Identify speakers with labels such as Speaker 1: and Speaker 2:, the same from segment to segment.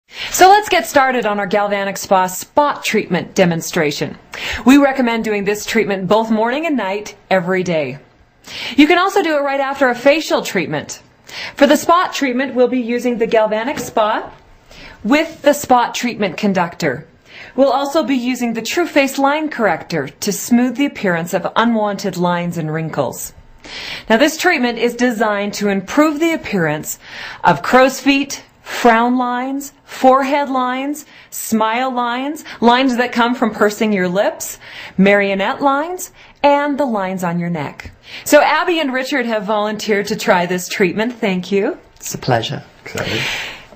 Speaker 1: So let's get started on our Galvanic Spa spot treatment demonstration. We recommend doing this treatment both morning and night every day. You can also do it right after a facial treatment. For the spot treatment, we'll be using the Galvanic Spa with the spot treatment conductor. We'll also be using the True Face line corrector to smooth the appearance of unwanted lines and wrinkles. Now, this treatment is designed to improve the appearance of crow's feet, frown lines, forehead lines, smile lines, lines that come from pursing your lips, marionette lines, and the lines on your neck. So Abby and Richard have volunteered to try this treatment. Thank you.
Speaker 2: It's a pleasure.
Speaker 3: Excited.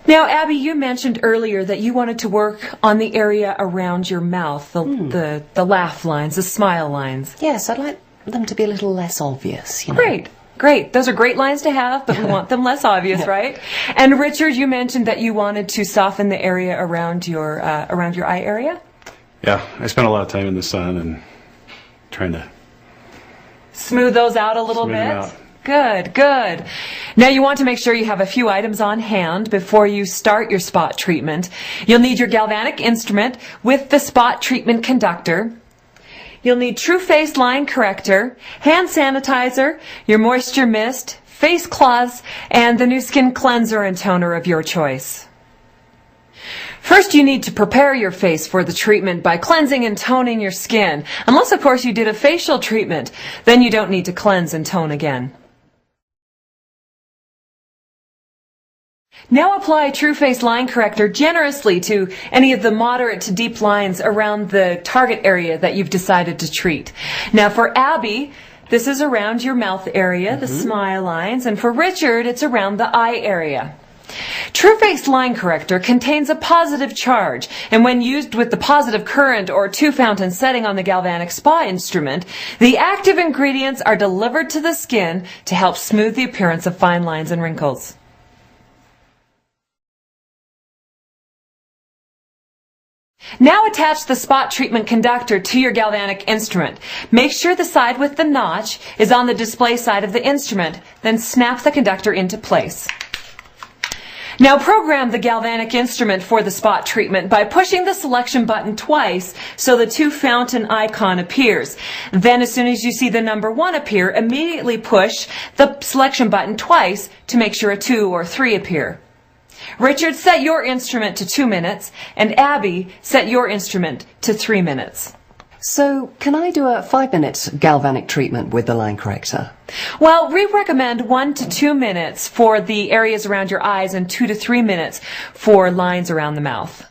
Speaker 1: Now, Abby, you mentioned earlier that you wanted to work on the area around your mouth, the laugh lines, the smile lines.
Speaker 2: Yes, I'd like them to be a little less obvious, you know.
Speaker 1: Great. Those are great lines to have, but we want them less obvious, right? And Richard, you mentioned that you wanted to soften the area around your eye area?
Speaker 3: Yeah, I spent a lot of time in the sun and trying to
Speaker 1: smooth those out a little bit. Good. Now you want to make sure you have a few items on hand before you start your spot treatment. You'll need your galvanic instrument with the spot treatment conductor. You'll need True Face line corrector, hand sanitizer, your moisture mist, face cloths, and the new skin cleanser and toner of your choice. First, you need to prepare your face for the treatment by cleansing and toning your skin. Unless, of course, you did a facial treatment, then you don't need to cleanse and tone again. Now apply True Face line corrector generously to any of the moderate to deep lines around the target area that you've decided to treat. Now for Abby, this is around your mouth area, the smile lines, and for Richard, it's around the eye area. True Face line corrector contains a positive charge, and when used with the positive current or two-fountain setting on the Galvanic Spa instrument, the active ingredients are delivered to the skin to help smooth the appearance of fine lines and wrinkles. Now attach the spot treatment conductor to your galvanic instrument. Make sure the side with the notch is on the display side of the instrument, then snap the conductor into place. Now program the galvanic instrument for the spot treatment by pushing the selection button twice so the two-fountain icon appears. Then as soon as you see the number 1 appear, immediately push the selection button twice to make sure a 2 or 3 appear. Richard, set your instrument to 2 minutes, and Abby, set your instrument to 3 minutes.
Speaker 2: So, can I do a 5-minute galvanic treatment with the line corrector?
Speaker 1: Well, we recommend 1 to 2 minutes for the areas around your eyes and 2 to 3 minutes for lines around the mouth.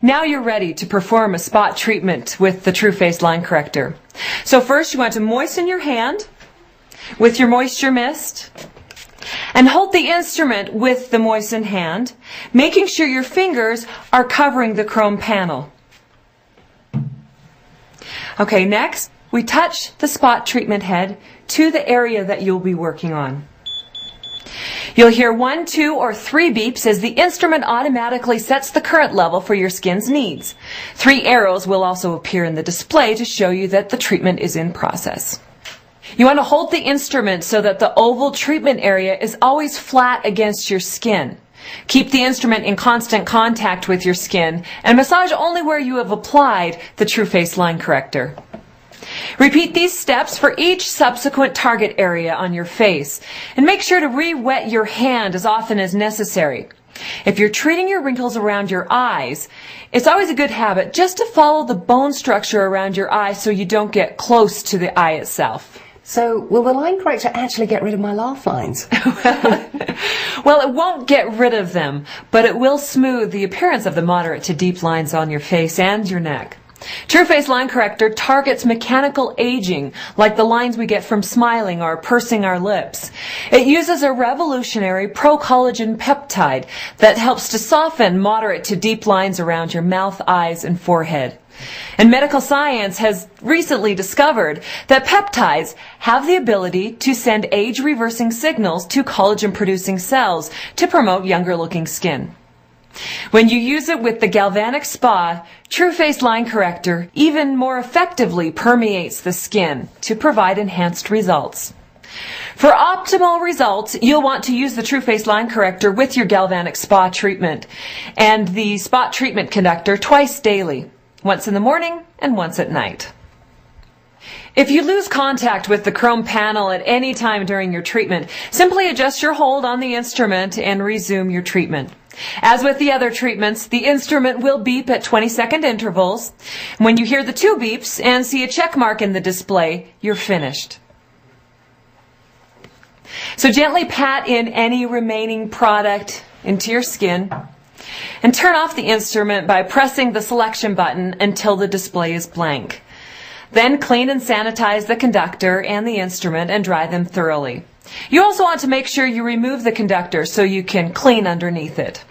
Speaker 1: Now you're ready to perform a spot treatment with the True Face line corrector. So first you want to moisten your hand with your moisture mist. And hold the instrument with the moistened hand, making sure your fingers are covering the chrome panel. Okay, next, we touch the spot treatment head to the area that you'll be working on. You'll hear 1, 2, or 3 beeps as the instrument automatically sets the current level for your skin's needs. 3 arrows will also appear in the display to show you that the treatment is in process. You want to hold the instrument so that the oval treatment area is always flat against your skin. Keep the instrument in constant contact with your skin and massage only where you have applied the True Face line corrector. Repeat these steps for each subsequent target area on your face, and make sure to re-wet your hand as often as necessary. If you're treating your wrinkles around your eyes, it's always a good habit just to follow the bone structure around your eye so you don't get close to the eye itself.
Speaker 2: So, will the line corrector actually get rid of my laugh lines?
Speaker 1: Well, it won't get rid of them, but it will smooth the appearance of the moderate to deep lines on your face and your neck. True Face line corrector targets mechanical aging, like the lines we get from smiling or pursing our lips. It uses a revolutionary pro-collagen peptide that helps to soften moderate to deep lines around your mouth, eyes, and forehead. And medical science has recently discovered that peptides have the ability to send age-reversing signals to collagen-producing cells to promote younger-looking skin. When you use it with the Galvanic Spa, True Face line corrector even more effectively permeates the skin to provide enhanced results. For optimal results, you'll want to use the True Face line corrector with your Galvanic spa treatment and the spot treatment conductor twice daily, once in the morning and once at night. If you lose contact with the chrome panel at any time during your treatment, simply adjust your hold on the instrument and resume your treatment. As with the other treatments, the instrument will beep at 20-second intervals. When you hear the 2 beeps and see a check mark in the display, you're finished. So gently pat in any remaining product into your skin and turn off the instrument by pressing the selection button until the display is blank. Then clean and sanitize the conductor and the instrument and dry them thoroughly. You also want to make sure you remove the conductor so you can clean underneath it.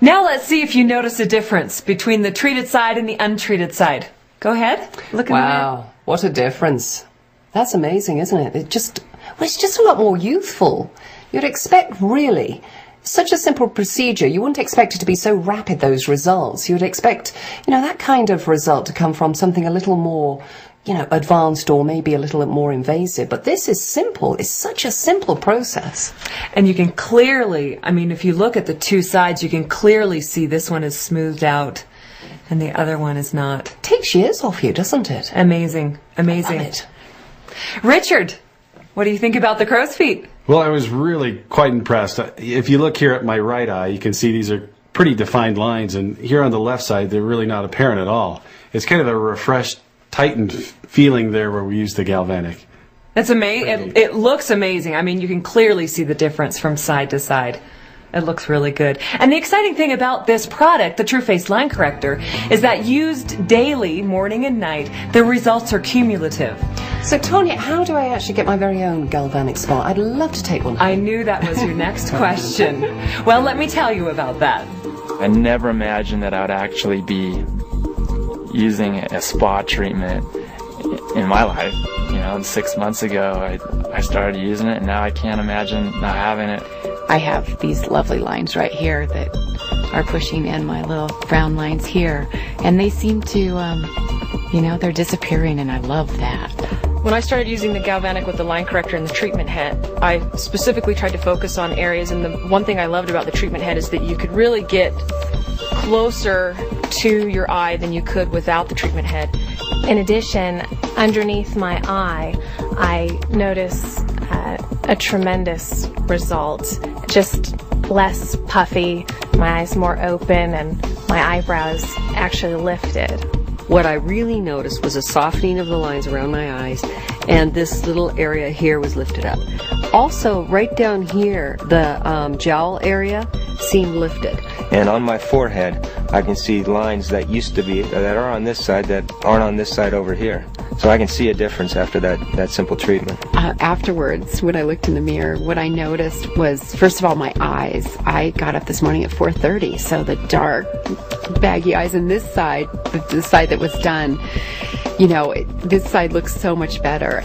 Speaker 1: Now let's see if you notice a difference between the treated side and the untreated side. Go ahead. Look in the mirror.
Speaker 2: Wow, what a difference. That's amazing, isn't it? It's just a lot more youthful. You'd expect, really, such a simple procedure, you wouldn't expect it to be so rapid, those results. You'd expect, that kind of result to come from something a little more, advanced or maybe a little more invasive. But this is simple. It's such a simple process.
Speaker 1: And you can clearly, if you look at the 2 sides, you can clearly see this one is smoothed out and the other one is not.
Speaker 2: Takes years off you, doesn't it?
Speaker 1: Amazing. Amazing.
Speaker 2: I love it.
Speaker 1: Richard, what do you think about the crow's feet?
Speaker 3: Well, I was really quite impressed. If you look here at my right eye, you can see these are pretty defined lines, and here on the left side, they're really not apparent at all. It's kind of a refreshed, tightened feeling there where we use the Galvanic.
Speaker 1: That's amazing. It looks amazing. You can clearly see the difference from side to side. It looks really good. And the exciting thing about this product, the True Face line corrector, is that used daily, morning and night, the results are cumulative.
Speaker 2: So, Tonya, how do I actually get my very own Galvanic spa? I'd love to take one.
Speaker 1: I knew that was your next question. Well, let me tell you about that.
Speaker 4: I never imagined that I would actually be using a spa treatment in my life. 6 months ago, I started using it, and now I can't imagine not having it.
Speaker 5: I have these lovely lines right here that are pushing in my little brown lines here, and they seem to, they're disappearing, and I love that.
Speaker 6: When I started using the Galvanic with the line corrector and the treatment head, I specifically tried to focus on areas, and the one thing I loved about the treatment head is that you could really get closer to your eye than you could without the treatment head.
Speaker 7: In addition, underneath my eye, I notice a tremendous result. Just less puffy, my eyes more open, and my eyebrows actually lifted.
Speaker 8: What I really noticed was a softening of the lines around my eyes, and this little area here was lifted up. Also, right down here, the jowl area seemed lifted.
Speaker 9: And on my forehead, I can see lines that used to be, that are on this side, that aren't on this side over here. So I can see a difference after that simple treatment.
Speaker 5: Afterwards, when I looked in the mirror, what I noticed was, first of all, my eyes. I got up this morning at 4:30, so the dark, baggy eyes, and this side, the side that was done, this side looks so much better.